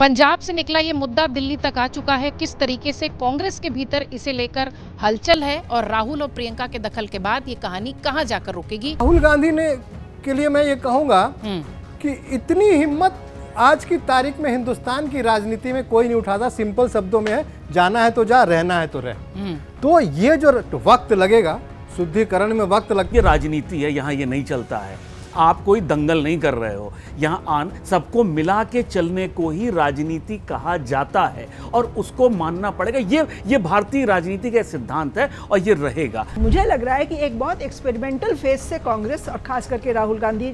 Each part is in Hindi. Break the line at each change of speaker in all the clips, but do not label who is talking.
पंजाब से निकला ये मुद्दा दिल्ली तक आ चुका है। किस तरीके से कांग्रेस के भीतर इसे लेकर हलचल है और राहुल और प्रियंका के दखल के बाद ये कहानी कहां जाकर रुकेगी।
राहुल गांधी ने के लिए मैं ये कहूंगा कि इतनी हिम्मत आज की तारीख में हिंदुस्तान की राजनीति में कोई नहीं उठाता। सिंपल शब्दों में है, जाना है तो जा, रहना है तो रह। तो ये जो वक्त लगेगा, शुद्धिकरण में वक्त लगेगा।
ये राजनीति है, यहाँ ये नहीं चलता है। आप कोई दंगल नहीं कर रहे हो, यहाँ सबको मिला के चलने को ही राजनीति कहा जाता है और उसको मानना पड़ेगा। ये भारतीय राजनीति का सिद्धांत है और ये रहेगा।
मुझे लग रहा है कि एक बहुत एक्सपेरिमेंटल फेज से कांग्रेस और खास करके राहुल गांधी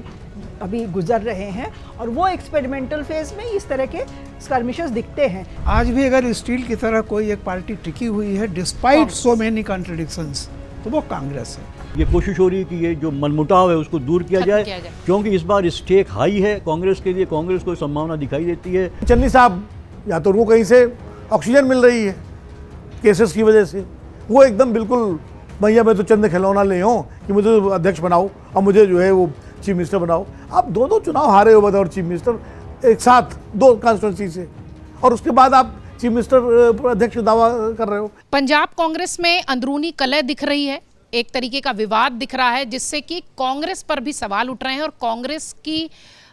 अभी गुजर रहे हैं और वो एक्सपेरिमेंटल फेज में इस तरह के स्कर्मिशेस दिखते हैं।
आज भी अगर स्टील की तरह कोई एक पार्टी टिकी हुई है डिस्पाइट सो मेनी कॉन्ट्रडिक्शंस, तो वो कांग्रेस है।
ये कोशिश हो रही है कि ये जो मनमुटाव है उसको दूर किया जाए, क्योंकि इस बार स्टेक हाई है कांग्रेस के लिए। कांग्रेस को संभावना दिखाई देती है।
चन्नी साहब या तो उनको कहीं से ऑक्सीजन मिल रही है केसेस की वजह से, वो एकदम बिल्कुल भैया मैं तो चंद खिलौना ले हूँ कि मुझे अध्यक्ष बनाओ और मुझे जो है वो चीफ मिनिस्टर बनाओ। आप दोनों चुनाव हारे हो बतौर चीफ मिनिस्टर एक साथ, दो कॉन्स्टिट्यूंसी से, और उसके बाद आप चीफ मिनिस्टर अध्यक्ष दावा कर रहे हो।
पंजाब कांग्रेस में अंदरूनी कलह दिख रही है, एक तरीके का विवाद दिख रहा है जिससे कि कांग्रेस पर भी सवाल उठ रहे हैं और कांग्रेस की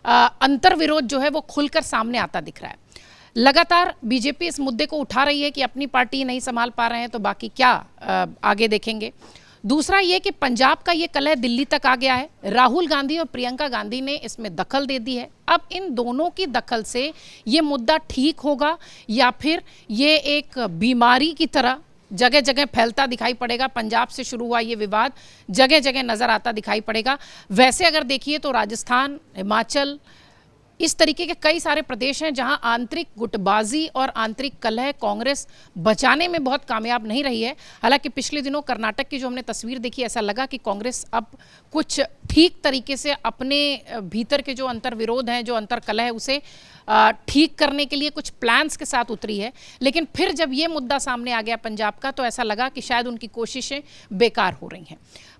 अंतर्विरोध जो है वो खुलकर सामने आता दिख रहा है। लगातार बीजेपी इस मुद्दे को उठा रही है कि अपनी पार्टी नहीं संभाल पा रहे हैं तो बाकी क्या आगे देखेंगे। दूसरा ये कि पंजाब का ये कलह दिल्ली तक आ गया है। राहुल गांधी और प्रियंका गांधी ने इसमें दखल दे दी है। अब इन दोनों की दखल से ये मुद्दा ठीक होगा या फिर ये एक बीमारी की तरह जगह जगह फैलता दिखाई पड़ेगा। पंजाब से शुरू हुआ ये विवाद जगह जगह नजर आता दिखाई पड़ेगा। वैसे अगर देखिए तो राजस्थान, हिमाचल, इस तरीके के कई सारे प्रदेश हैं जहां आंतरिक गुटबाजी और आंतरिक कलह कांग्रेस बचाने में बहुत कामयाब नहीं रही है। हालांकि पिछले दिनों कर्नाटक की जो हमने तस्वीर देखी, ऐसा लगा कि कांग्रेस अब कुछ ठीक तरीके से अपने भीतर के जो अंतर्विरोध हैं, जो अंतर कलह है, उसे ठीक करने के लिए कुछ प्लान्स के साथ उतरी है। लेकिन फिर जब ये मुद्दा सामने आ गया पंजाब का, तो ऐसा लगा कि शायद उनकी कोशिशें बेकार हो रही हैं।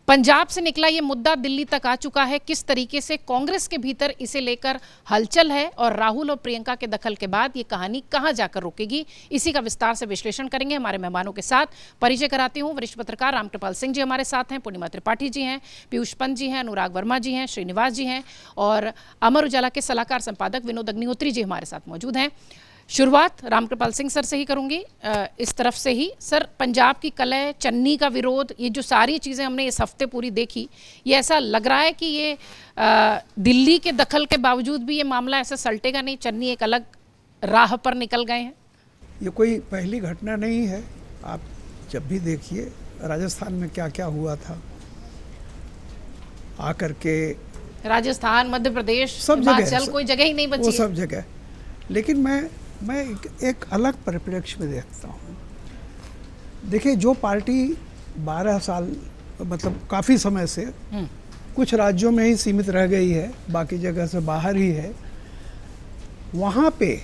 पंजाब से निकला ये मुद्दा दिल्ली तक आ चुका है। किस तरीके से कांग्रेस के भीतर इसे लेकर हलचल है और राहुल और प्रियंका के दखल के बाद ये कहानी कहां जाकर रुकेगी, इसी का विस्तार से विश्लेषण करेंगे हमारे मेहमानों के साथ। परिचय कराती हूं, वरिष्ठ पत्रकार रामकृपाल सिंह जी हमारे साथ हैं, पूर्णिमा त्रिपाठी जी हैं, पीयूष पंत जी हैं, अनुराग वर्मा जी हैं, श्रीनिवास जी हैं और अमर उजाला के सलाहकार संपादक विनोद अग्निहोत्री जी हमारे साथ मौजूद हैं। शुरुआत रामकृपाल सिंह सर से ही करूंगी, इस तरफ से ही। सर, पंजाब की कलह, चन्नी का विरोध, ये जो सारी चीज़ें हमने इस हफ्ते पूरी देखी, ये ऐसा लग रहा है कि ये दिल्ली के दखल के बावजूद भी ये मामला ऐसा सलटेगा नहीं, चन्नी एक अलग राह पर निकल गए हैं।
ये कोई पहली घटना नहीं है। आप जब भी देखिए राजस्थान में क्या क्या हुआ था, आकर के
राजस्थान, मध्य प्रदेश,
सब
हिमाचल, कोई जगह ही नहीं बची,
वो सब जगह। लेकिन मैं एक अलग परिप्रेक्ष्य में देखता हूँ। देखिए, जो पार्टी 12 साल मतलब काफ़ी समय से कुछ राज्यों में ही सीमित रह गई है, बाकी जगह से बाहर ही है, वहाँ पे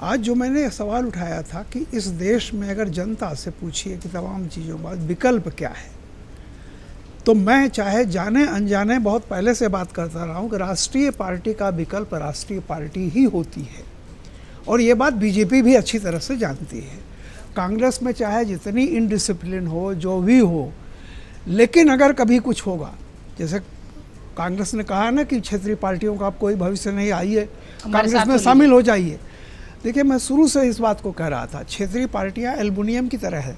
आज जो मैंने सवाल उठाया था कि इस देश में अगर जनता से पूछिए कि तमाम चीज़ों के बाद विकल्प क्या है, तो मैं चाहे जाने अनजाने बहुत पहले से बात करता रहा हूँ कि राष्ट्रीय पार्टी का विकल्प राष्ट्रीय पार्टी ही होती है और ये बात बीजेपी भी अच्छी तरह से जानती है। कांग्रेस में चाहे जितनी इनडिसिप्लिन हो, जो भी हो, लेकिन अगर कभी कुछ होगा, जैसे कांग्रेस ने कहा ना कि क्षेत्रीय पार्टियों का आप कोई भविष्य नहीं, आइए कांग्रेस में शामिल हो जाइए। देखिए, मैं शुरू से इस बात को कह रहा था, क्षेत्रीय पार्टियाँ एल्युमिनियम की तरह है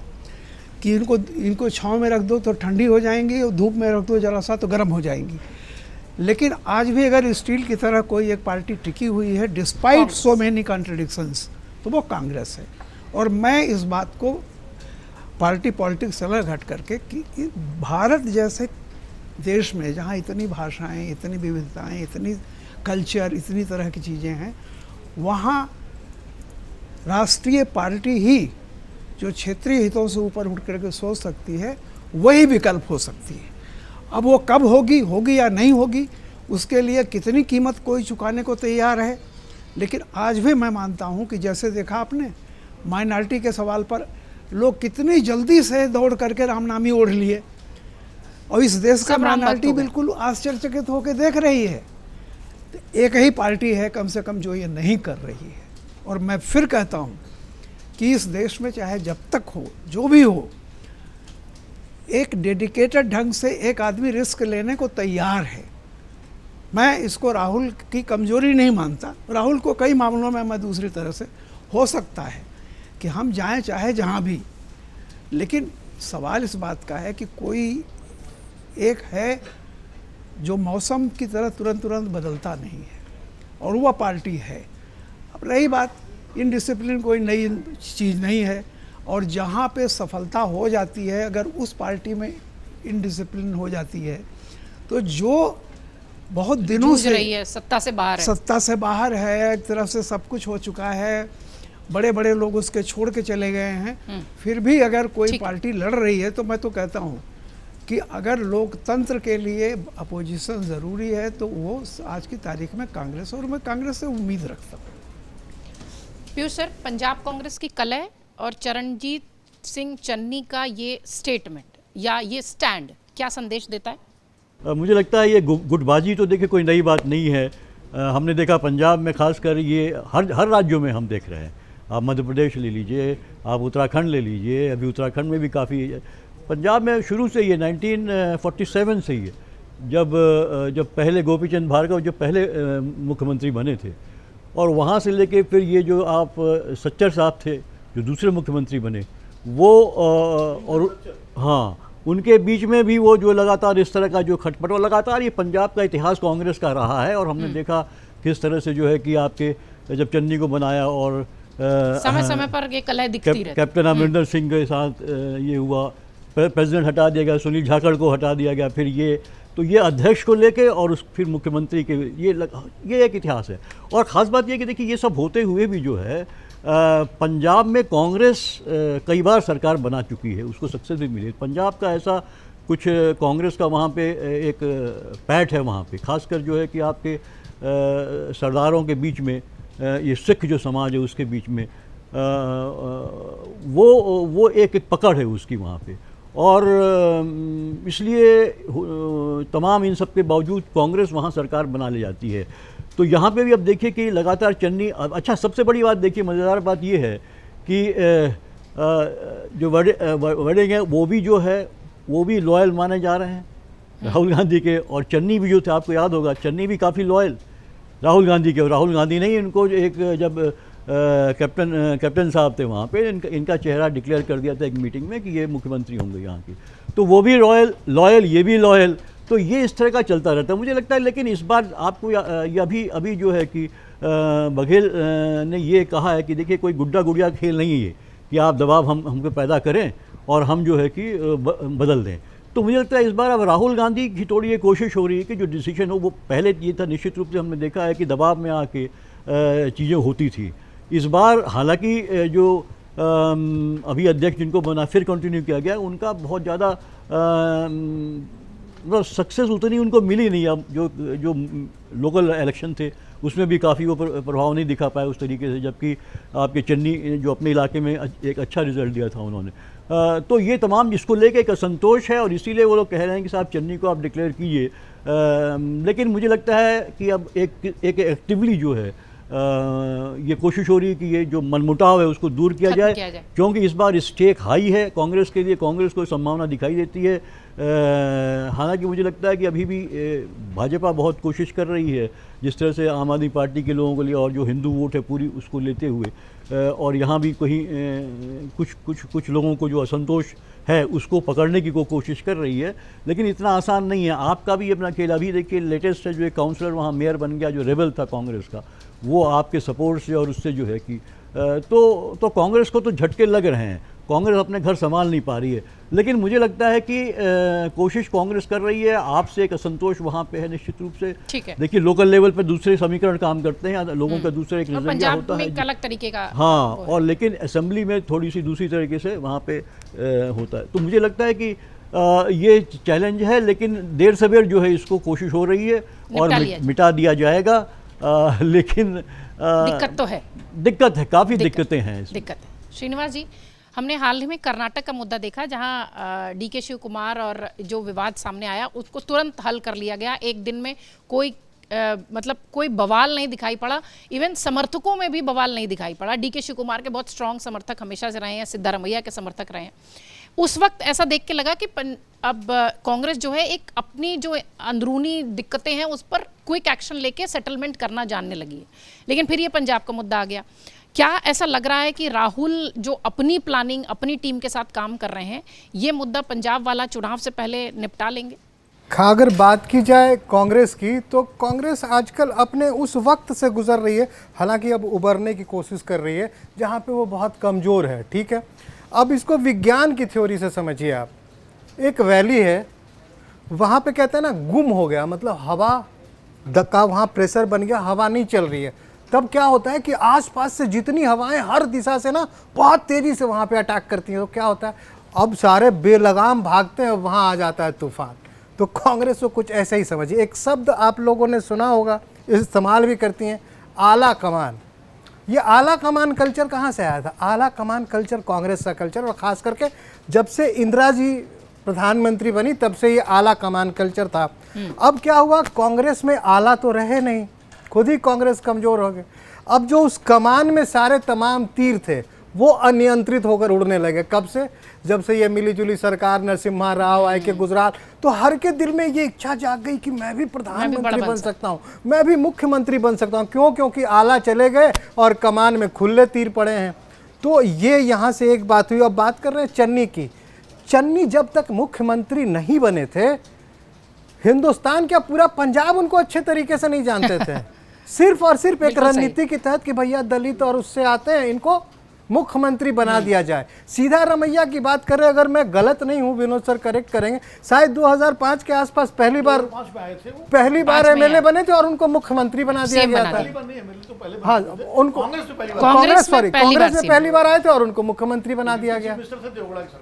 कि इनको छांव में रख दो तो ठंडी हो जाएंगी और धूप में रख दो जरा सा तो गर्म हो जाएंगी। लेकिन आज भी अगर स्टील की तरह कोई एक पार्टी टिकी हुई है डिस्पाइट सो मेनी कॉन्ट्रडिक्शंस, तो वो कांग्रेस है। और मैं इस बात को पार्टी पॉलिटिक्स से अलग हट करके कि भारत जैसे देश में जहाँ इतनी भाषाएं, इतनी विविधताएं, इतनी कल्चर, इतनी तरह की चीज़ें हैं, वहाँ राष्ट्रीय पार्टी ही जो क्षेत्रीय हितों से ऊपर उठ करके सोच सकती है, वही विकल्प हो सकती है। अब वो कब होगी या नहीं होगी, उसके लिए कितनी कीमत कोई चुकाने को तैयार है। लेकिन आज भी मैं मानता हूँ कि जैसे देखा आपने माइनॉरिटी के सवाल पर लोग कितनी जल्दी से दौड़ करके रामनामी ओढ़ लिए और इस देश का माइनॉरिटी बिल्कुल आश्चर्यचकित होकर देख रही है। तो एक ही पार्टी है कम से कम जो ये नहीं कर रही है, और मैं फिर कहता हूँ कि इस देश में चाहे जब तक हो, जो भी हो, एक डेडिकेटेड ढंग से एक आदमी रिस्क लेने को तैयार है। मैं इसको राहुल की कमजोरी नहीं मानता। राहुल को कई मामलों में मैं दूसरी तरह से, हो सकता है कि हम जाएं चाहे जहां भी, लेकिन सवाल इस बात का है कि कोई एक है जो मौसम की तरह तुरंत तुरंत बदलता नहीं है, और वह पार्टी है। अब रही बात, इनडिसिप्लिन कोई नई चीज़ नहीं है, और जहाँ पे सफलता हो जाती है, अगर उस पार्टी में इनडिसिप्लिन हो जाती है, तो जो बहुत दिनों से
रही है, सत्ता से बाहर है,
सत्ता से बाहर है, एक तरफ से सब कुछ हो चुका है, बड़े बड़े लोग उसके छोड़ के चले गए हैं, फिर भी अगर कोई पार्टी लड़ रही है, तो मैं तो कहता हूँ कि अगर लोकतंत्र के लिए अपोजिशन ज़रूरी है तो वो आज की तारीख में कांग्रेस, और मैं कांग्रेस से उम्मीद रखता हूँ।
पीयूष सर, पंजाब कांग्रेस की कलह और चरणजीत सिंह चन्नी का ये स्टेटमेंट या ये स्टैंड क्या संदेश देता है?
मुझे लगता है ये गुटबाजी तो देखिए कोई नई बात नहीं है। हमने देखा पंजाब में, खासकर ये हर राज्यों में हम देख रहे हैं। आप मध्य प्रदेश ले लीजिए, आप उत्तराखंड ले लीजिए, अभी उत्तराखंड में भी काफ़ी, पंजाब में शुरू से ये 1947 से ही है, जब पहले गोपीचंद भार्गव जब पहले मुख्यमंत्री बने थे, और वहाँ से लेके फिर ये जो आप सच्चर साहब थे जो दूसरे मुख्यमंत्री बने, वो और हाँ, उनके बीच में भी वो जो लगातार इस तरह का जो खटपट, और लगातार ये पंजाब का इतिहास कांग्रेस का रहा है। और हमने देखा किस तरह से जो है कि आपके जब चन्नी को बनाया और
समय समय पर ये कलह दिखती रहती।
कैप्टन अमरिंदर सिंह के साथ ये हुआ, प्रेसिडेंट हटा दिया गया, सुनील जाखड़ को हटा दिया गया, फिर ये, तो ये अध्यक्ष को लेके और फिर मुख्यमंत्री के, ये एक इतिहास है। और ख़ास बात ये कि देखिए ये सब होते हुए भी जो है पंजाब में कांग्रेस कई बार सरकार बना चुकी है, उसको सक्सेस भी मिली। पंजाब का ऐसा कुछ कांग्रेस का वहाँ पे एक पैठ है वहाँ पे, खासकर जो है कि आपके सरदारों के बीच में, ये सिख जो समाज है उसके बीच में वो एक पकड़ है उसकी वहाँ पे। और इसलिए तमाम इन सब के बावजूद कांग्रेस वहाँ सरकार बना ले जाती है। तो यहाँ पे भी अब देखिए कि लगातार चन्नी, अच्छा सबसे बड़ी बात देखिए, मज़ेदार बात ये है कि जो वड़िंग है वो भी जो है वो भी लॉयल माने जा रहे हैं राहुल गांधी के, और चन्नी भी जो थे, आपको याद होगा चन्नी भी काफ़ी लॉयल राहुल गांधी के। और राहुल गांधी ने ही इनको एक जब कैप्टन साहब थे वहाँ पे, इनका चेहरा डिक्लेयर कर दिया था एक मीटिंग में कि ये मुख्यमंत्री होंगे यहाँ की, तो वो भी लॉयल, ये भी लॉयल। तो ये इस तरह का चलता रहता है मुझे लगता है। लेकिन इस बार आपको अभी जो है कि बघेल ने ये कहा है कि देखिए कोई गुड्डा गुड़िया खेल नहीं है कि आप दबाव हमको पैदा करें और हम जो है कि बदल दें। तो मुझे लगता है इस बार अब राहुल गांधी की थोड़ी ये कोशिश हो रही है कि जो डिसीजन हो, वो पहले ये था निश्चित रूप से हमने देखा है कि दबाव में आके चीज़ें होती थी। इस बार हालांकि जो अभी अध्यक्ष जिनको बना फिर कंटिन्यू किया गया, उनका बहुत ज़्यादा मतलब सक्सेस उतनी उनको मिली नहीं। अब जो लोकल इलेक्शन थे उसमें भी काफ़ी वो प्रभाव नहीं दिखा पाया उस तरीके से, जबकि आपके चन्नी जो अपने इलाके में एक अच्छा रिजल्ट दिया था उन्होंने। तो ये तमाम जिसको लेके एक असंतोष है, और इसीलिए वो लोग कह रहे हैं कि साहब चन्नी को आप डिक्लेयर कीजिए। लेकिन मुझे लगता है कि अब एक एक्टिवली जो है ये कोशिश हो रही है कि ये जो मनमुटाव है उसको दूर किया जाए, क्योंकि इस बार स्टेक हाई है कांग्रेस के लिए, कांग्रेस को संभावना दिखाई देती है। हालांकि मुझे लगता है कि अभी भी भाजपा बहुत कोशिश कर रही है, जिस तरह से आम आदमी पार्टी के लोगों के लिए और जो हिंदू वोट है पूरी उसको लेते हुए, और यहाँ भी कहीं कुछ लोगों को जो असंतोष है उसको पकड़ने की कोशिश कर रही है। लेकिन इतना आसान नहीं है। आपका भी अपना खेल, अभी देखिए लेटेस्ट है जो एक काउंसलर वहाँ मेयर बन गया जो रेबल था कांग्रेस का, वो आपके सपोर्ट से और उससे जो है कि तो कांग्रेस को तो झटके लग रहे हैं, कांग्रेस अपने घर संभाल नहीं पा रही है। लेकिन मुझे लगता है कि कोशिश कांग्रेस कर रही है, आपसे एक असंतोष वहाँ पे है निश्चित रूप से।
ठीक है।
देखिए लोकल लेवल पे दूसरे समीकरण काम करते हैं, लोगों का दूसरा एक नजरिया होता है,
अलग तरीके का,
हाँ, और लेकिन असेंबली में थोड़ी सी दूसरी तरीके से वहाँ पे होता है। तो मुझे लगता है कि ये चैलेंज है, लेकिन देर सवेर जो है इसको कोशिश हो रही है और मिटा दिया जाएगा। लेकिन
दिक्कत तो है,
दिक्कत है, काफ़ी दिक्कतें हैं,
दिक्कत है। श्रीनिवास जी, हमने हाल ही में कर्नाटक का मुद्दा देखा, जहां डीके शिव कुमार और जो विवाद सामने आया उसको तुरंत हल कर लिया गया। एक दिन में कोई मतलब कोई बवाल नहीं दिखाई पड़ा, इवन समर्थकों में भी बवाल नहीं दिखाई पड़ा। डीके शिव कुमार के बहुत स्ट्रांग समर्थक हमेशा से रहे हैं, सिद्धारमैया के समर्थक रहे हैं। उस वक्त ऐसा देख के लगा कि अब कांग्रेस जो है एक अपनी जो अंदरूनी दिक्कतें हैं उस पर क्विक एक्शन लेके सेटलमेंट करना जानने लगी है। लेकिन फिर ये पंजाब का मुद्दा आ गया। क्या ऐसा लग रहा है कि राहुल जो अपनी प्लानिंग अपनी टीम के साथ काम कर रहे हैं, ये मुद्दा पंजाब वाला चुनाव से पहले निपटा लेंगे?
अगर बात की जाए कांग्रेस की, तो कांग्रेस आजकल अपने उस वक्त से गुजर रही है, हालांकि अब उबरने की कोशिश कर रही है जहां पे वो बहुत कमज़ोर है। ठीक है, अब इसको विज्ञान की थ्योरी से समझिए आप। एक वैली है, वहाँ पे कहते हैं ना गुम हो गया, मतलब हवा धक्का, वहाँ प्रेशर बन गया, हवा नहीं चल रही है। तब क्या होता है कि आसपास से जितनी हवाएं हर दिशा से ना बहुत तेज़ी से वहाँ पे अटैक करती हैं, तो क्या होता है अब सारे बेलगाम भागते हैं, वहाँ आ जाता है तूफान। तो कांग्रेस को कुछ ऐसा ही समझिए। एक शब्द आप लोगों ने सुना होगा, इस्तेमाल भी करती हैं, आला कमान। ये आला कमान कल्चर कहाँ से आया था? आला कमान कल्चर कांग्रेस का कल्चर, और ख़ास करके जब से इंदिरा जी प्रधानमंत्री बनी तब से ये आला कमान कल्चर था। अब क्या हुआ, कांग्रेस में आला तो रहे नहीं, खुद ही कांग्रेस कमज़ोर हो गए। अब जो उस कमान में सारे तमाम तीर थे वो अनियंत्रित होकर उड़ने लगे। कब से? जब से ये मिलीजुली सरकार, नरसिम्हा राव आए के गुजरात, तो हर के दिल में ये इच्छा जाग गई कि मैं भी प्रधानमंत्री बन सकता हूँ, मैं भी मुख्यमंत्री बन सकता हूँ। क्यों? क्योंकि आला चले गए और कमान में खुले तीर पड़े हैं। तो ये यहाँ से एक बात हुई। अब बात कर रहे हैं चन्नी की। चन्नी जब तक मुख्यमंत्री नहीं बने थे, हिंदुस्तान क्या पूरा पंजाब उनको अच्छे तरीके से नहीं जानते थे। सिर्फ और सिर्फ एक रणनीति के तहत कि भैया दलित और उससे आते हैं, इनको मुख्यमंत्री बना दिया जाए। सीधा रमैया की बात करें, अगर मैं गलत नहीं हूं, विनोद सर करेक्ट करेंगे, शायद 2005 के आसपास पहली बार एमएलए बने थे और उनको मुख्यमंत्री बना दिया गया था। हाँ, उनको कांग्रेस में पहली बार आए थे और उनको मुख्यमंत्री बना दिया गया।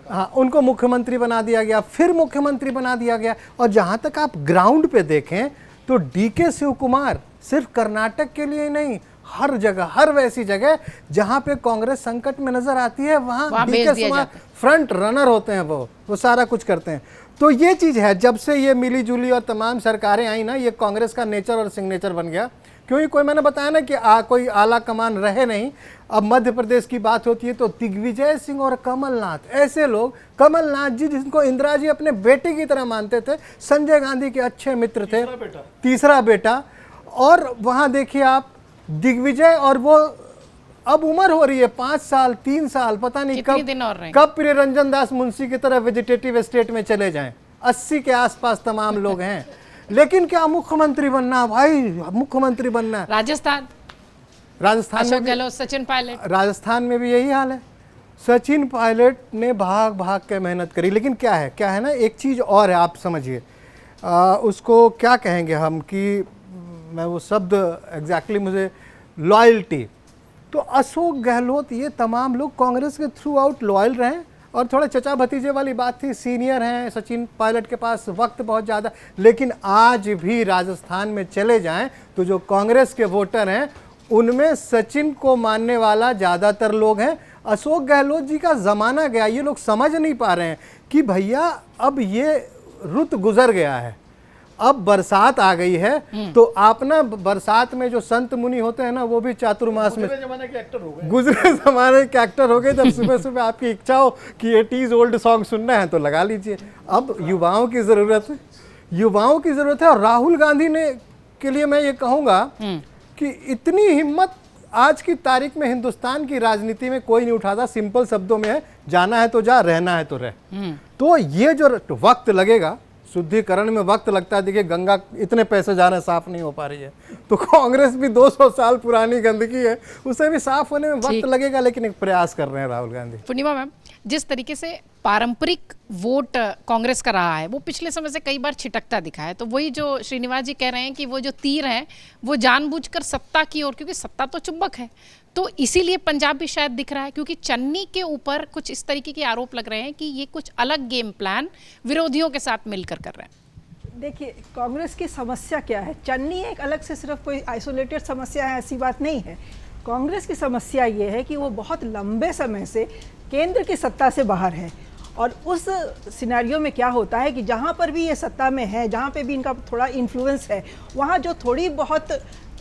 हाँ, उनको मुख्यमंत्री बना दिया गया, फिर मुख्यमंत्री बना दिया गया। और जहां तक आप ग्राउंड पे देखें तो डीके शिव कुमार सिर्फ कर्नाटक के लिए नहीं, हर जगह, हर वैसी जगह जहां पे कांग्रेस संकट में नजर आती है वहां DK Shivakumar front runner होते हैं। वो सारा कुछ करते हैं। तो ये चीज है, जब से ये मिली जुली और तमाम सरकारें आई ना, ये कांग्रेस का नेचर और सिग्नेचर बन गया। क्योंकि कोई, मैंने बताया ना कि कोई आला कमान रहे नहीं। अब मध्य प्रदेश की बात होती है तो दिग्विजय सिंह और कमलनाथ, ऐसे लोग, कमलनाथ जी जिनको इंदिरा जी अपने बेटे की तरह मानते थे, संजय गांधी के अच्छे मित्र थे, तीसरा बेटा। और वहां देखिए आप दिग्विजय, और वो अब उम्र हो रही है 5 साल 3 साल, पता नहीं कब प्रियरंजन दास मुंशी की तरह वेजिटेटिव स्टेट में चले जाएं। 80 के आसपास तमाम लोग हैं। लेकिन क्या मुख्यमंत्री बनना भाई, मुख्यमंत्री बनना।
राजस्थान
में
गहलोत, सचिन पायलट,
राजस्थान में भी यही हाल है। सचिन पायलट ने भाग भाग के मेहनत करी। लेकिन क्या है ना, एक चीज़ और है, आप समझिए, उसको क्या कहेंगे हम, कि मैं वो शब्द एग्जैक्टली मुझे, लॉयल्टी। तो अशोक गहलोत, ये तमाम लोग कांग्रेस के थ्रू आउट लॉयल रहे। और थोड़ा चचा भतीजे वाली बात थी, सीनियर हैं, सचिन पायलट के पास वक्त बहुत ज़्यादा। लेकिन आज भी राजस्थान में चले जाएं तो जो कांग्रेस के वोटर हैं उनमें सचिन को मानने वाला ज़्यादातर लोग हैं। अशोक गहलोत जी का ज़माना गया, ये लोग समझ नहीं पा रहे हैं कि भैया अब ये रुत गुजर गया है, अब बरसात आ गई है। तो आप ना बरसात में जो संत मुनि होते हैं ना, वो भी चातुर्मास में गुजरे जमाने के एक्टर हो गए। जब सुबह सुबह आपकी इच्छा हो कि 80s ओल्ड सॉन्ग सुनना है तो लगा लीजिए। अब युवाओं की ज़रूरत है। और राहुल गांधी ने के लिए मैं ये कहूँगा कि इतनी हिम्मत आज की तारीख में हिंदुस्तान की राजनीति में कोई नहीं उठाता। सिंपल शब्दों में है, जाना है तो जा, रहना है तो रह। तो ये जो वक्त लगेगा, शुद्धिकरण में वक्त लगता है। देखिए गंगा इतने पैसे जा रहे हैं, साफ नहीं हो पा रही है। तो कांग्रेस भी 200 साल पुरानी गंदगी है, उसे भी साफ होने में वक्त लगेगा। लेकिन एक प्रयास कर रहे हैं राहुल गांधी।
पूर्णिमा मैम, जिस तरीके से पारंपरिक वोट कांग्रेस का रहा है वो पिछले समय से कई बार छिटकता दिखा है, तो वही जो श्रीनिवास जी कह रहे हैं कि वो जो तीर हैं वो जानबूझकर सत्ता की ओर, क्योंकि सत्ता तो चुंबक है, तो इसीलिए पंजाब भी शायद दिख रहा है। क्योंकि चन्नी के ऊपर कुछ इस तरीके के आरोप लग रहे हैं कि ये कुछ अलग गेम प्लान विरोधियों के साथ मिलकर कर रहे हैं।
देखिए कांग्रेस की समस्या क्या है, चन्नी एक अलग से सिर्फ कोई आइसोलेटेड समस्या है ऐसी बात नहीं है। कांग्रेस की समस्या ये है कि वो बहुत लंबे समय से केंद्र की सत्ता से बाहर है और उस सिनेरियो में क्या होता है कि जहाँ पर भी ये सत्ता में है, जहाँ पे भी इनका थोड़ा इन्फ्लुएंस है, वहाँ जो थोड़ी बहुत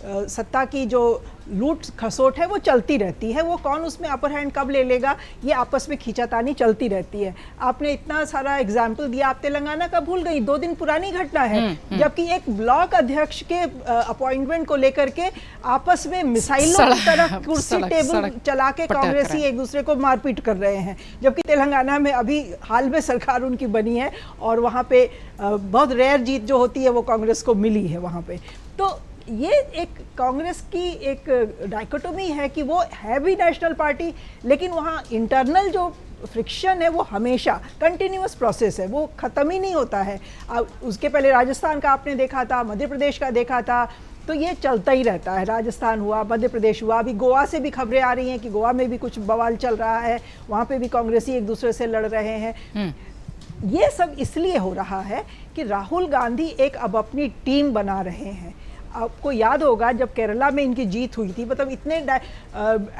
सत्ता की जो लूट खसोट है वो चलती रहती है। वो कौन उसमें अपर हैंड कब ले लेगा, ये आपस में खींचातानी चलती रहती है। आपने इतना सारा एग्जाम्पल दिया, आप तेलंगाना का भूल गई, 2 दिन पुरानी घटना है, जबकि एक ब्लॉक अध्यक्ष के अपॉइंटमेंट को लेकर के आपस में मिसाइलों की तरह कुर्सी टेबल चला के कांग्रेसी एक दूसरे को मारपीट कर रहे हैं। जबकि तेलंगाना में अभी हाल में सरकार उनकी बनी है और वहाँ पे बहुत रेयर जीत जो होती है वो कांग्रेस को मिली है वहाँ पे। तो ये एक कांग्रेस की एक डाइकोटोमी है कि वो है भी नेशनल पार्टी, लेकिन वहाँ इंटरनल जो फ्रिक्शन है वो हमेशा कंटिन्यूअस प्रोसेस है, वो ख़त्म ही नहीं होता है। उसके पहले राजस्थान का आपने देखा था, मध्य प्रदेश का देखा था, तो ये चलता ही रहता है। राजस्थान हुआ, मध्य प्रदेश हुआ, अभी गोवा से भी खबरें आ रही हैं कि गोवा में भी कुछ बवाल चल रहा है, वहाँ पे भी कांग्रेसी एक दूसरे से लड़ रहे हैं। ये सब इसलिए हो रहा है कि राहुल गांधी एक अब अपनी टीम बना रहे हैं। आपको याद होगा जब केरला में इनकी जीत हुई थी, मतलब इतने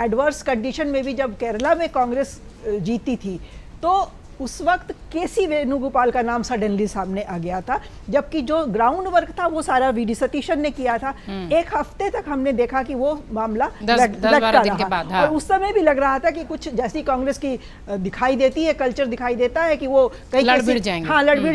एडवर्स कंडीशन में भी जब केरला में कांग्रेस जीती थी, तो उस वक्त केसी वेणुगोपाल का नाम सडनली सामने आ गया था, जबकि जो ग्राउंड वर्क था वो सारा वीडी सतीशन ने किया था। 1 हफ्ते तक हमने देखा कि वो मामला लटका रहा, और उस समय भी लग रहा था कि कुछ जैसी कांग्रेस की दिखाई देती है, कल्चर दिखाई देता है कि वो कहीं लड़ भिड़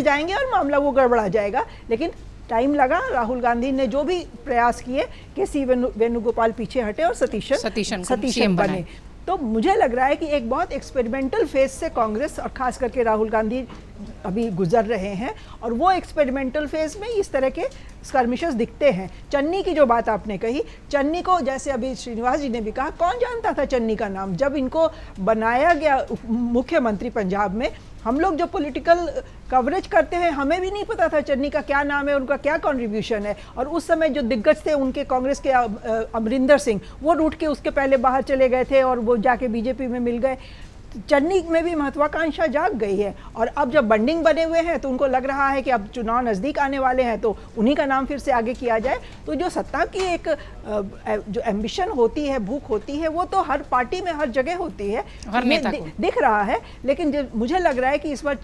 जाएंगे और मामला वो गड़बड़ा जाएगा। लेकिन टाइम लगा, राहुल गांधी ने जो भी प्रयास किए, केसी वेणुगोपाल पीछे हटे और सतीशन बने। तो मुझे लग रहा है कि एक बहुत एक्सपेरिमेंटल फेज से कांग्रेस और खास करके राहुल गांधी अभी गुजर रहे हैं, और वो एक्सपेरिमेंटल फेज में इस तरह के स्कर्मिशेस दिखते हैं। चन्नी की जो बात आपने कही, चन्नी को जैसे अभी श्रीनिवास जी ने भी कहा, कौन जानता था चन्नी का नाम? जब इनको बनाया गया मुख्यमंत्री पंजाब में, हम लोग जो पॉलिटिकल कवरेज करते हैं, हमें भी नहीं पता था चन्नी का क्या नाम है, उनका क्या कंट्रीब्यूशन है। और उस समय जो दिग्गज थे उनके कांग्रेस के अमरिंदर सिंह, वो रूठ के उसके पहले बाहर चले गए थे और वो जाके बीजेपी में मिल गए। चन्नी में भी महत्वाकांक्षा जाग गई है, और अब जब बंडिंग बने हुए हैं तो उनको लग रहा है कि अब चुनाव नज़दीक आने वाले हैं तो उन्हीं का नाम फिर से आगे किया जाए। तो जो सत्ता की एक जो एम्बिशन होती है, भूख होती है, वो तो हर पार्टी में हर जगह होती है, दिख रहा है। लेकिन मुझे लग रहा है कि इस बार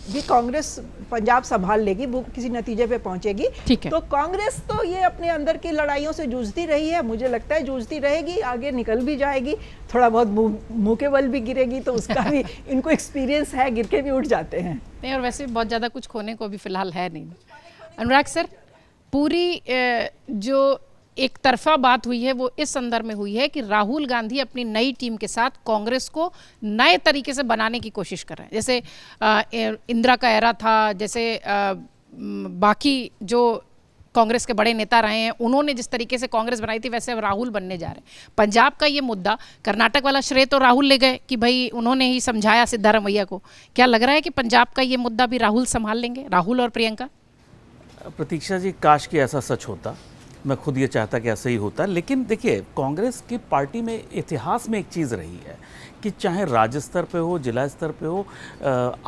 भी कांग्रेस पंजाब संभाल लेगी, किसी नतीजे पे पहुंचेगी। तो कांग्रेस तो ये अपने अंदर की लड़ाइयों से जूझती रही है, मुझे लगता है जूझती रहेगी, आगे निकल भी जाएगी, थोड़ा बहुत मुंह के बल भी गिरेगी तो उसका भी इनको एक्सपीरियंस है, गिर के भी उठ जाते हैं।
नहीं, और वैसे बहुत ज़्यादा कुछ खोने को भी फिलहाल है नहीं। अनुराग सर, पूरी जो एक तरफा बात हुई है वो इस संदर्भ में हुई है कि राहुल गांधी अपनी नई टीम के साथ कांग्रेस को नए तरीके से बनाने की कोशिश कर रहे हैं। जैसे इंदिरा का एरा था, जैसे बाकी जो कांग्रेस के बड़े नेता रहे हैं, उन्होंने जिस तरीके से कांग्रेस बनाई थी, वैसे अब राहुल बनने जा रहे हैं। पंजाब का ये मुद्दा, कर्नाटक वाला श्रेय तो राहुल ले गए कि भाई उन्होंने ही समझाया सिद्धारमैया को। क्या लग रहा है कि पंजाब का ये मुद्दा भी राहुल संभाल लेंगे, राहुल और प्रियंका?
प्रतीक्षा जी, काश कि ऐसा सच होता, मैं खुद ये चाहता कि ऐसा ही होता। लेकिन देखिए, कांग्रेस की पार्टी में इतिहास में एक चीज़ रही है कि चाहे राज्य स्तर पे हो, जिला स्तर पे हो,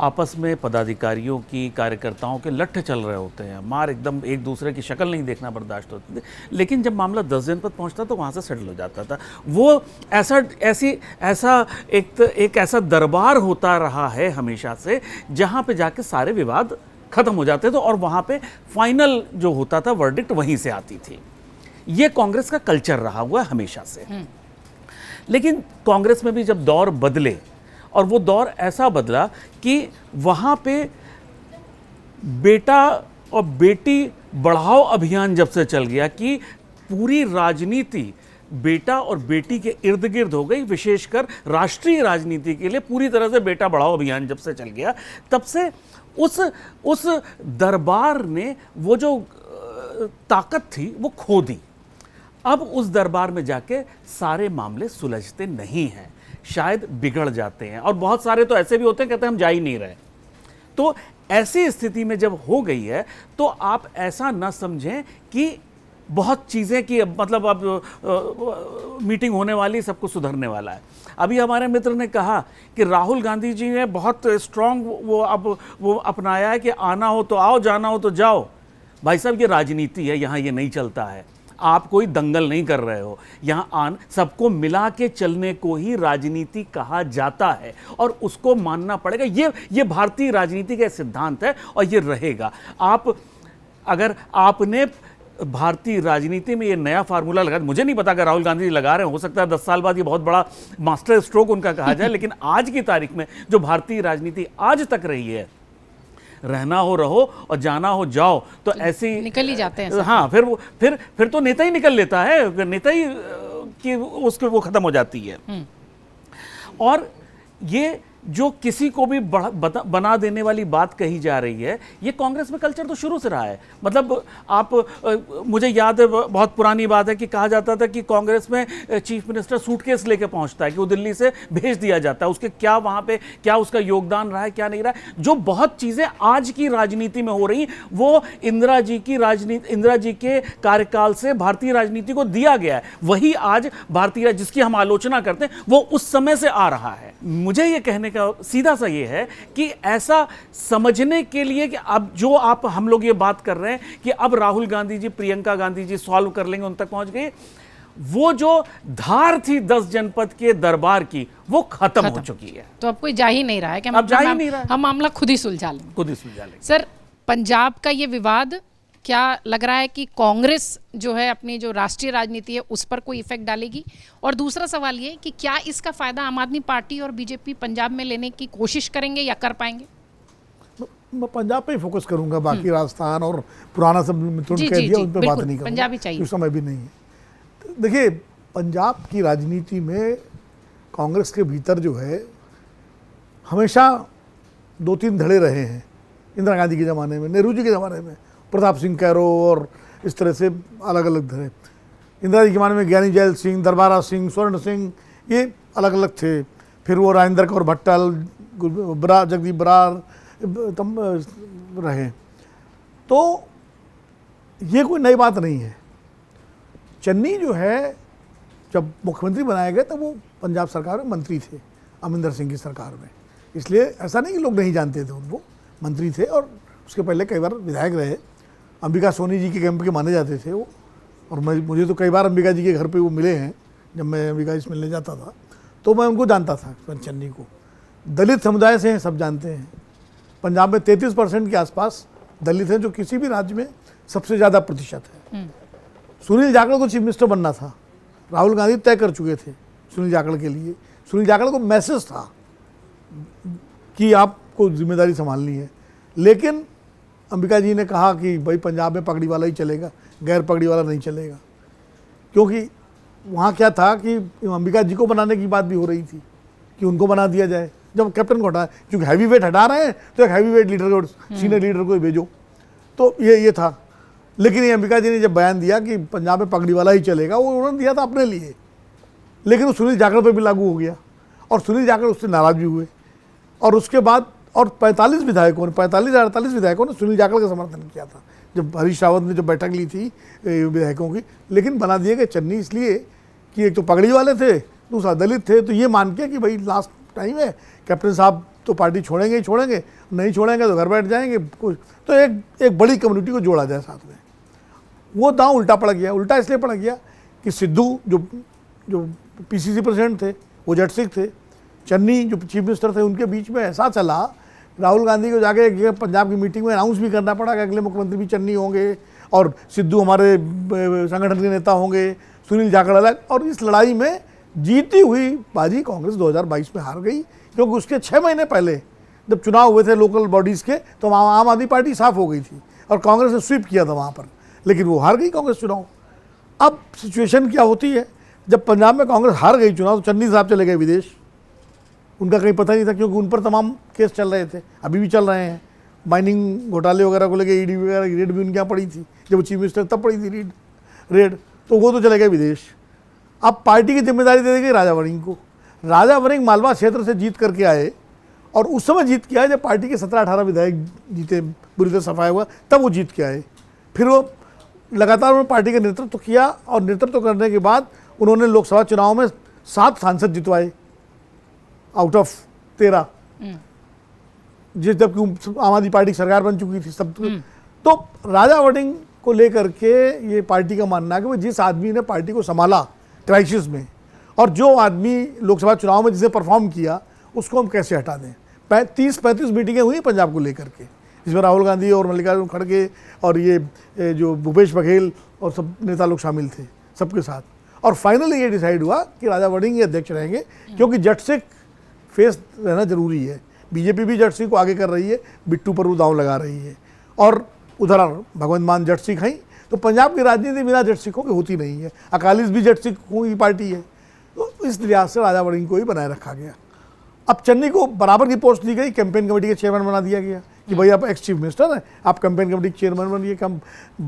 आपस में पदाधिकारियों की, कार्यकर्ताओं के लट्ठे चल रहे होते हैं, मार एकदम एक दूसरे की शक्ल नहीं देखना बर्दाश्त होती थी। लेकिन जब मामला 10 जनपद पहुंचता तो वहाँ से सेटल हो जाता था। वो एक ऐसा दरबार होता रहा है हमेशा से, जहाँ पे जाके सारे विवाद खत्म हो जाते थे और वहाँ पे फाइनल जो होता था वर्डिक्ट वहीं से आती थी। ये कांग्रेस का कल्चर रहा हुआ हमेशा से। लेकिन कांग्रेस में भी जब दौर बदले, और वो दौर ऐसा बदला कि वहाँ पे बेटा और बेटी बढ़ाओ अभियान जब से चल गया कि पूरी राजनीति बेटा और बेटी के इर्द गिर्द हो गई, विशेषकर राष्ट्रीय राजनीति के लिए पूरी तरह से बेटा बढ़ाओ अभियान जब से चल गया, तब से उस दरबार ने वो जो ताकत थी वो खो दी। अब उस दरबार में जाके सारे मामले सुलझते नहीं हैं, शायद बिगड़ जाते हैं, और बहुत सारे तो ऐसे भी होते हैं कहते हैं हम जा ही नहीं रहे। तो ऐसी स्थिति में जब हो गई है तो आप ऐसा न समझें कि बहुत चीज़ें कि मतलब अब मीटिंग होने वाली, सब कुछ सुधरने वाला है। अभी हमारे मित्र ने कहा कि राहुल गांधी जी ने बहुत स्ट्रांग वो अपनाया है कि आना हो तो आओ, जाना हो तो जाओ। भाई साहब, ये राजनीति है, यहाँ ये नहीं चलता है। आप कोई दंगल नहीं कर रहे हो। यहाँ सबको मिला के चलने को ही राजनीति कहा जाता है और उसको मानना पड़ेगा। ये भारतीय राजनीति का सिद्धांत है और ये रहेगा। अगर आपने भारतीय राजनीति में ये नया फार्मूला लगा, मुझे नहीं पता अगर राहुल गांधी जी लगा रहे हैं, हो सकता है 10 साल बाद ये बहुत बड़ा मास्टर स्ट्रोक उनका कहा जाए, लेकिन आज की तारीख में जो भारतीय राजनीति आज तक रही है, रहना हो रहो और जाना हो जाओ, तो ऐसे
निकल ही जाते हैं।
हाँ, फिर तो नेता ही निकल लेता है, नेता ही कि उसके वो खत्म हो जाती है। और ये जो किसी को भी बना देने वाली बात कही जा रही है, ये कांग्रेस में कल्चर तो शुरू से रहा है। मतलब मुझे याद है, बहुत पुरानी बात है कि कहा जाता था कि कांग्रेस में चीफ मिनिस्टर सूटकेस लेके पहुंचता है कि वो दिल्ली से भेज दिया जाता है, उसके क्या वहां पे क्या उसका योगदान रहा है, क्या नहीं रहा है। जो बहुत चीजें आज की राजनीति में हो रही वो इंदिरा जी के कार्यकाल से भारतीय राजनीति को दिया गया है, वही आज भारतीय जिसकी हम आलोचना करते हैं वो उस समय से आ रहा है। मुझे ये कहने का सीधा सा ये है कि ऐसा समझने के लिए कि अब जो हम लोग ये बात कर रहे हैं कि अब राहुल गांधी जी, प्रियंका गांधी जी सॉल्व कर लेंगे, उन तक पहुंच गए, वो जो धार थी 10 जनपद के दरबार की, वो खत्म हो चुकी है।
तो अब कोई जा ही नहीं रहा है कि हम मामला खुद ही सुलझा लेंगे। सर, पंजाब का ये विवाद क्या लग रहा है कि कांग्रेस जो है अपनी जो राष्ट्रीय राजनीति है उस पर कोई इफेक्ट डालेगी? और दूसरा सवाल ये कि क्या इसका फायदा आम आदमी पार्टी और बीजेपी पंजाब में लेने की कोशिश करेंगे या कर पाएंगे?
मैं पंजाब पे ही फोकस करूंगा, बाकी राजस्थान और पुराना सब मित्रों ने कह दिया, उन पर बात नहीं करूंगा,
पंजाब ही चाहिए,
उस समय भी नहीं है। देखिए, पंजाब की राजनीति में कांग्रेस के भीतर जो है हमेशा 2-3 धड़े रहे हैं। इंदिरा गांधी के ज़माने में, नेहरू जी के ज़माने में प्रताप सिंह कैरो और इस तरह से अलग अलग धड़े। इंदिरा जी के ज़माने में ज्ञानी जैल सिंह, दरबारा सिंह, स्वर्ण सिंह, ये अलग अलग थे। फिर वो राजेंद्र कौर भट्टल, जगदीप बरार रहे। तो ये कोई नई बात नहीं है। चन्नी जो है जब मुख्यमंत्री बनाए गए तब वो पंजाब सरकार में मंत्री थे, अमरिंदर सिंह की सरकार में। इसलिए ऐसा नहीं कि लोग नहीं जानते थे उनको, मंत्री थे और उसके पहले कई बार विधायक रहे। अंबिका सोनी जी के कैंप के माने जाते थे वो, और मुझे तो कई बार अंबिका जी के घर पे वो मिले हैं। जब मैं अंबिका जी से मिलने जाता था तो मैं उनको जानता था, चन्नी को। दलित समुदाय से हैं, सब जानते हैं। पंजाब में 33% के आसपास दलित हैं, जो किसी भी राज्य में सबसे ज़्यादा प्रतिशत है। सुनील जाखड़ को चीफ मिनिस्टर बनना था, राहुल गांधी तय कर चुके थे सुनील जाखड़ के लिए। सुनील जाखड़ को मैसेज था कि आपको जिम्मेदारी संभालनी है, लेकिन अंबिका जी ने कहा कि भाई पंजाब में पगड़ी वाला ही चलेगा, गैर पगड़ी वाला नहीं चलेगा। क्योंकि वहाँ क्या था कि अंबिका जी को बनाने की बात भी हो रही थी कि उनको बना दिया जाए। जब कैप्टन को हटाया, क्योंकि हैवी वेट हटा रहे हैं तो एक हैवी वेट लीडर को, सीनियर लीडर को भेजो, तो ये था। लेकिन ये अंबिका जी ने जब बयान दिया कि पंजाब में पगड़ी वाला ही चलेगा, वो उन्होंने दिया था अपने लिए, लेकिन वो सुनील जाखड़ पर भी लागू हो गया और सुनील जाखड़ उससे नाराज भी हुए। और उसके बाद और 45 या 48 विधायकों ने सुनील जाखड़ का समर्थन किया था जब हरीश रावत ने जब बैठक ली थी विधायकों की। लेकिन बना दिए गए चन्नी इसलिए कि एक तो पगड़ी वाले थे, दूसरा दलित थे, तो ये मान के कि भाई लास्ट टाइम है, कैप्टन साहब तो पार्टी छोड़ेंगे ही छोड़ेंगे, नहीं छोड़ेंगे तो घर बैठ जाएंगे कुछ, तो एक बड़ी कम्युनिटी को जोड़ा जाए साथ में। वो दांव उल्टा पड़ गया। उल्टा इसलिए पड़ गया कि सिद्धू जो पीसीसी प्रेसिडेंट थे वो जट सिंह थे, चन्नी जो चीफ मिनिस्टर थे, उनके बीच में ऐसा चला, राहुल गांधी को जाके पंजाब की मीटिंग में अनाउंस भी करना पड़ा कि अगले मुख्यमंत्री भी चन्नी होंगे और सिद्धू हमारे संगठन के नेता होंगे, सुनील जाखड़ अलग। और इस लड़ाई में जीती हुई बाजी कांग्रेस 2022 में हार गई, क्योंकि उसके 6 महीने पहले जब चुनाव हुए थे लोकल बॉडीज़ के, तो आम आदमी पार्टी साफ हो गई थी और कांग्रेस ने स्वीप किया था वहाँ पर, लेकिन वो हार गई कांग्रेस चुनाव। अब सिचुएशन क्या होती है, जब पंजाब में कांग्रेस हार गई चुनाव, तो चन्नी साहब चले गए विदेश। उनका कहीं पता नहीं था, क्योंकि उन पर तमाम केस चल रहे थे, अभी भी चल रहे हैं। माइनिंग घोटाले वगैरह को लेकर ईडी वगैरह की रेड भी उनके यहाँ पड़ी थी, जब वो चीफ मिनिस्टर तब पड़ी थी रेड, तो वो तो चले गए विदेश। अब पार्टी की जिम्मेदारी दे दी गई राजा वड़िंग को। राजा वड़िंग मालवा क्षेत्र से जीत करके आए, और उस समय जीत के आए जब पार्टी के 17-18 विधायक जीते, बुरी तरह सफाया हुआ, तब वो जीत के आए। फिर वो लगातार उन्होंने पार्टी का नेतृत्व किया, और नेतृत्व करने के बाद उन्होंने लोकसभा चुनाव में 7 सांसद जितवाए आउट ऑफ 13, जबकि आम आदमी पार्टी की सरकार बन चुकी थी सब। तो राजा वड़िंग को लेकर के ये पार्टी का मानना है कि जिस आदमी ने पार्टी को संभाला क्राइसिस में और जो आदमी लोकसभा चुनाव में जिसे परफॉर्म किया उसको हम कैसे हटा दें। 30-35 मीटिंगें हुई पंजाब को लेकर के, इसमें राहुल गांधी और मल्लिकार्जुन खड़गे और ये जो भूपेश बघेल और सब नेता लोग शामिल थे सबके साथ, और फाइनली ये डिसाइड हुआ कि राजा वड़िंग ही अध्यक्ष रहेंगे, क्योंकि जट सिख फेस रहना जरूरी है। बीजेपी भी जट सिख को आगे कर रही है, बिट्टू पर वो दांव लगा रही है, और उधर भगवंत मान जट सिख हैं, तो पंजाब की राजनीति बिना जट सिखों की होती नहीं है। अकालीस भी जट सिखों की पार्टी है, तो इस लिहाज से राजा वड़िंग को ही बनाए रखा गया। अब चन्नी को बराबर की पोस्ट दी गई, कैंपेन कमेटी के चेयरमैन बना दिया गया कि भाई आप एक्स चीफ मिनिस्टर हैं, आप कैंपेन कमेटी के चेयरमैन बनिए।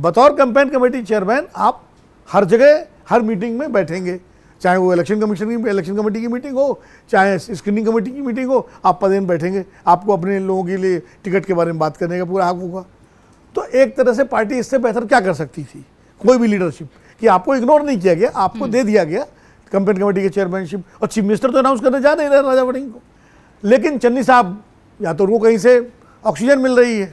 बतौर कैंपेन कमेटी चेयरमैन आप हर जगह हर मीटिंग में बैठेंगे, चाहे वो इलेक्शन कमेटी की मीटिंग हो, चाहे स्क्रीनिंग कमेटी की मीटिंग हो, आप पदेन बैठेंगे। आपको अपने लोगों के लिए टिकट के बारे में बात करने का पूरा हक होगा। तो एक तरह से पार्टी इससे बेहतर क्या कर सकती थी, कोई भी लीडरशिप, कि आपको इग्नोर नहीं किया गया, आपको दे दिया गया कैंपेन कमेटी के चेयरमैनशिप, और चीफ मिनिस्टर तो अनाउंस करने जा नहीं रहे राजा वड़िंग को। लेकिन चन्नी साहब या तो उनको कहीं से ऑक्सीजन मिल रही है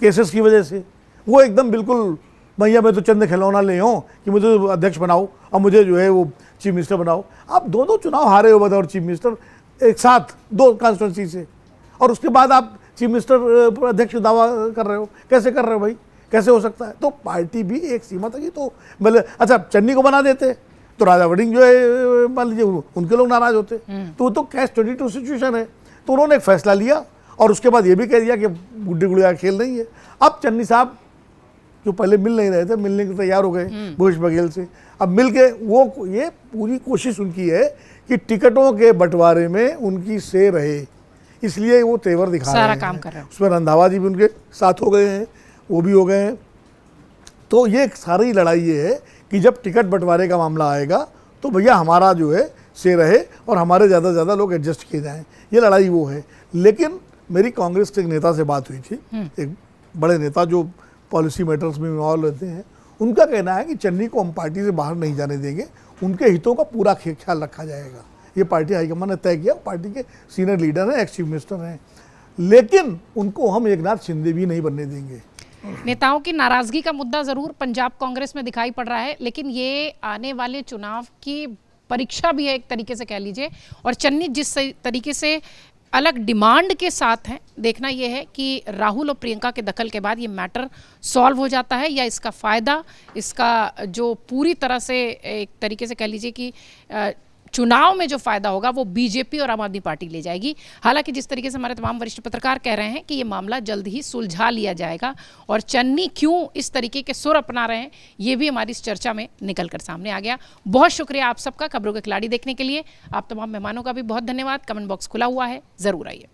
केसेस की वजह से, वो एकदम बिल्कुल भैया मैं तो चंद खिलौना ले हूँ कि मुझे अध्यक्ष बनाओ और मुझे जो है वो चीफ मिनिस्टर बनाओ। आप दो चुनाव हारे हो बतौर चीफ मिनिस्टर एक साथ 2 कॉन्स्टिट्यूंसी से, और उसके बाद आप चीफ मिनिस्टर अध्यक्ष दावा कर रहे हो, कैसे कर रहे हो भाई, कैसे हो सकता है। तो पार्टी भी एक सीमा तक ही तो मतलब, अच्छा चन्नी को बना देते तो राजा वड़िंग जो है मान लीजिए उनके लोग नाराज होते, तो वो तो कैश 22 सिचुएशन है। तो उन्होंने एक फैसला लिया और उसके बाद ये भी कह दिया कि गुड्डी गुड़िया खेल नहीं है। अब चन्नी साहब जो पहले मिल नहीं रहे थे, मिलने के तैयार हो गए भूपेश बघेल से, अब मिल के वो ये पूरी कोशिश उनकी है कि टिकटों के बंटवारे में उनकी से रहे, इसलिए वो तेवर दिखा रहे हैं,
सारा काम कर रहे हैं।
उसमें रंधावा जी भी उनके साथ हो गए हैं, वो भी हो गए हैं। तो ये सारी लड़ाई ये है कि जब टिकट बंटवारे का मामला आएगा तो भैया हमारा जो है से रहे और हमारे ज़्यादा से ज़्यादा लोग एडजस्ट किए जाएं, ये लड़ाई वो है। लेकिन मेरी कांग्रेस के एक नेता से बात हुई थी, एक बड़े नेता जो पॉलिसी मैटर्स में इन्वॉल्व रहते हैं, उनका कहना है कि चन्नी को हम पार्टी से बाहर नहीं जाने देंगे, उनके हितों का पूरा ख्याल रखा जाएगा। ये पार्टी हाईकमान ने तय किया, पार्टी के सीनियर लीडर हैं, एक्स चीफ मिनिस्टर हैं, लेकिन उनको हम एकनाथ शिंदे भी नहीं बनने देंगे।
नेताओं की नाराजगी का मुद्दा जरूर पंजाब कांग्रेस में दिखाई पड़ रहा है, लेकिन ये आने वाले चुनाव की परीक्षा भी है एक तरीके से कह लीजिए। और चन्नी जिस तरीके से अलग डिमांड के साथ हैं, देखना यह है कि राहुल और प्रियंका के दखल के बाद ये मैटर सॉल्व हो जाता है, या इसका फ़ायदा, इसका जो पूरी तरह से एक तरीके से कह लीजिए कि चुनाव में जो फायदा होगा वो बीजेपी और आम आदमी पार्टी ले जाएगी। हालांकि जिस तरीके से हमारे तमाम वरिष्ठ पत्रकार कह रहे हैं कि ये मामला जल्द ही सुलझा लिया जाएगा, और चन्नी क्यों इस तरीके के सुर अपना रहे हैं ये भी हमारी इस चर्चा में निकलकर सामने आ गया। बहुत शुक्रिया आप सबका खबरों के खिलाड़ी देखने के लिए। आप तमाम मेहमानों का भी बहुत धन्यवाद। कमेंट बॉक्स खुला हुआ है, ज़रूर आइए।